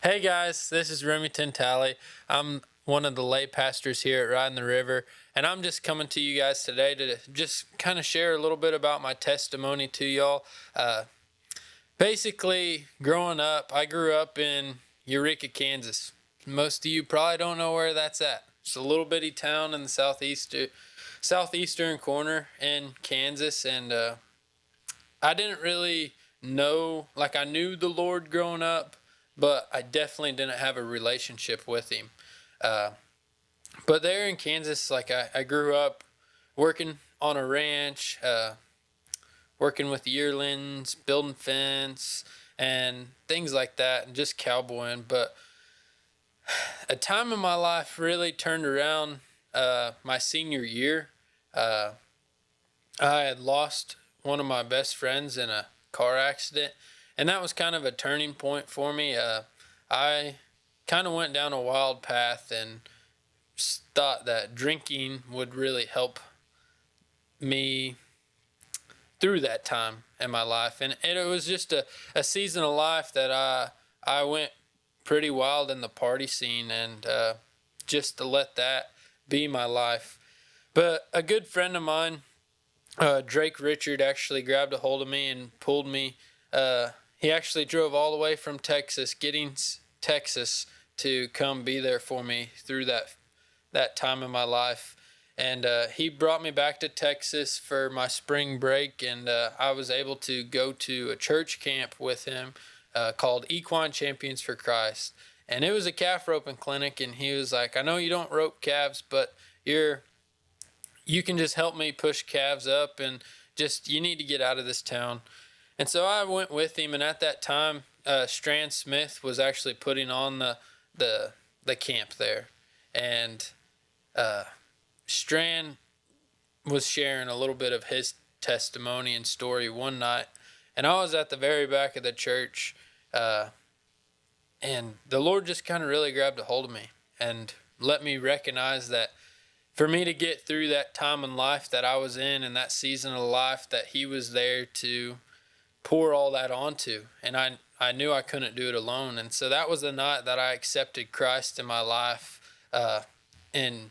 Hey guys, this is Remington Talley. I'm one of the lay pastors here at Riding the River, and I'm just coming to you guys today to just kind of share a little bit about my testimony to y'all. Basically, growing up, I grew up in Eureka, Kansas. Most of you probably don't know where that's at. It's a little bitty town in the southeastern corner in Kansas, and I didn't really know, like I knew the Lord growing up, but I definitely didn't have a relationship with him. Uh, but there in Kansas, like I grew up working on a ranch, working with yearlings, building fence, and things like that, and just cowboying. But a time in my life really turned around my senior year. Uh, I had lost one of my best friends in a car accident, and that was kind of a turning point for me. I kind of went down a wild path and thought that drinking would really help me through that time in my life, and it was just a season of life that I went pretty wild in the party scene, and just to let that be my life. But a good friend of mine, Drake Richard, actually grabbed a hold of me and pulled me. He actually drove all the way from Texas, Texas, to come be there for me through that time in my life. And he brought me back to Texas for my spring break, and I was able to go to a church camp with him called Equine Champions for Christ. And it was a calf roping clinic, and he was like, I know you don't rope calves, but you can just help me push calves up, and just you need to get out of this town. And so I went with him, and at that time, Strand Smith was actually putting on the camp there. And Strand was sharing a little bit of his testimony and story one night, and I was at the very back of the church, and the Lord just kind of really grabbed a hold of me and let me recognize that for me to get through that time in life that I was in and that season of life, that he was there to pour all that onto. And I knew I couldn't do it alone. And so that was the night that I accepted Christ in my life in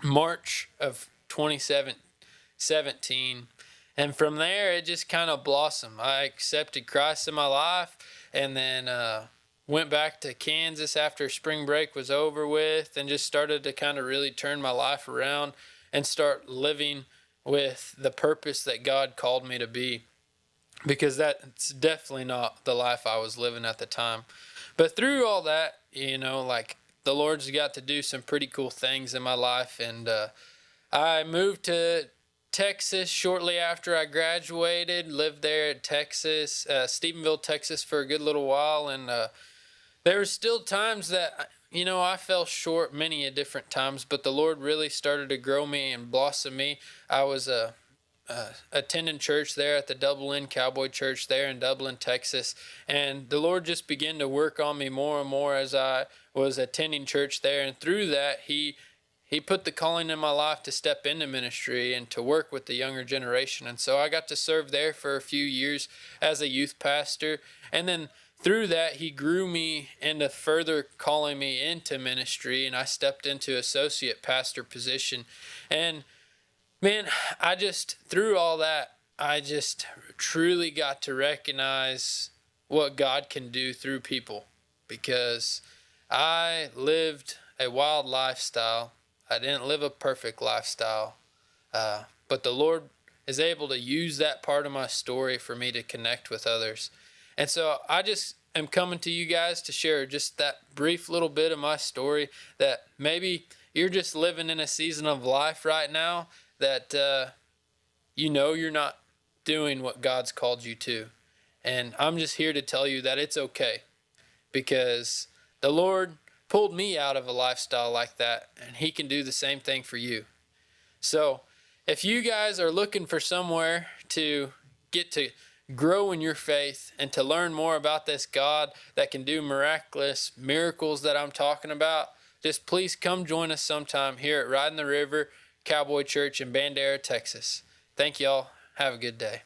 March of 2017. And from there, it just kind of blossomed. I accepted Christ in my life, and then went back to Kansas after spring break was over with, and just started to kind of really turn my life around and start living with the purpose that God called me to be, because that's definitely not the life I was living at the time. But through all that, like the Lord's got to do some pretty cool things in my life, and I moved to Texas shortly after I graduated, lived there at Texas, Stephenville, Texas for a good little while, and there were still times that, I fell short many a different times, but the Lord really started to grow me and blossom me. I was attending church there at the Dublin Cowboy Church there in Dublin, Texas, and the Lord just began to work on me more and more as I was attending church there, and through that, He put the calling in my life to step into ministry and to work with the younger generation. And so I got to serve there for a few years as a youth pastor, and then through that, he grew me into further calling me into ministry, and I stepped into associate pastor position. And man, through all that, I just truly got to recognize what God can do through people, because I lived a wild lifestyle. I didn't live a perfect lifestyle, but the Lord is able to use that part of my story for me to connect with others. And so I just am coming to you guys to share just that brief little bit of my story, that maybe you're just living in a season of life right now that you're not doing what God's called you to. And I'm just here to tell you that it's okay, because the Lord pulled me out of a lifestyle like that, and he can do the same thing for you. So if you guys are looking for somewhere to get to grow in your faith and to learn more about this God that can do miraculous miracles that I'm talking about, just please come join us sometime here at Riding the River Cowboy Church in Bandera, Texas. Thank y'all. Have a good day.